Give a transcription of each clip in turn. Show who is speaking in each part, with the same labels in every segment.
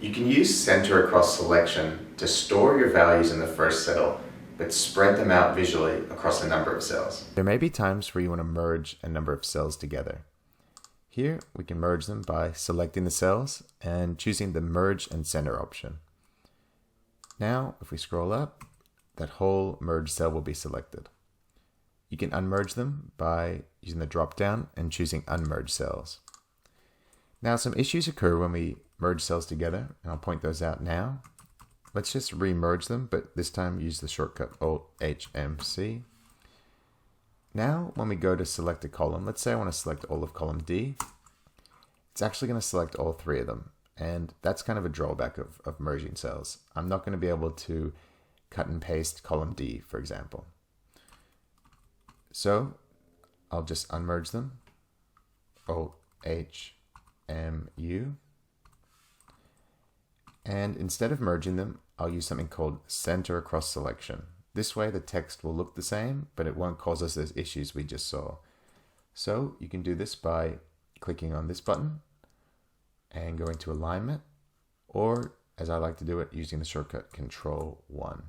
Speaker 1: You can use center across selection to store your values in the first cell, but spread them out visually across a number of cells. There may be times where you want to merge a number of cells together. Here, we can merge them by selecting the cells and choosing the Merge and Center option. Now, if we scroll up, that whole merged cell will be selected. You can unmerge them by using the drop-down and choosing Unmerge Cells. Now, some issues occur when we merge cells together, and I'll point those out now. Let's just re-merge them, but this time use the shortcut Alt-HMC. Now, when we go to select a column, let's say I want to select all of column D, it's actually going to select all three of them. And that's kind of a drawback of merging cells. I'm not going to be able to cut and paste column D, for example. So I'll just unmerge them, Alt-HMU. And instead of merging them, I'll use something called center across selection. This way the text will look the same, but it won't cause us those issues we just saw. So you can do this by clicking on this button and going to alignment, or as I like to do it, using the shortcut Control-1.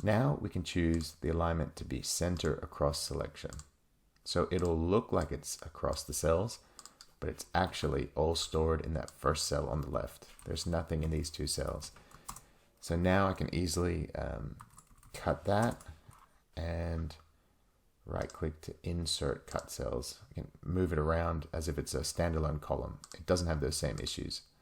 Speaker 1: Now we can choose the alignment to be center across selection. So it'll look like it's across the cells, but it's actually all stored in that first cell on the left. There's nothing in these two cells. So now I can easily cut that and right click to insert cut cells. I can move it around as if it's a standalone column. It doesn't have those same issues.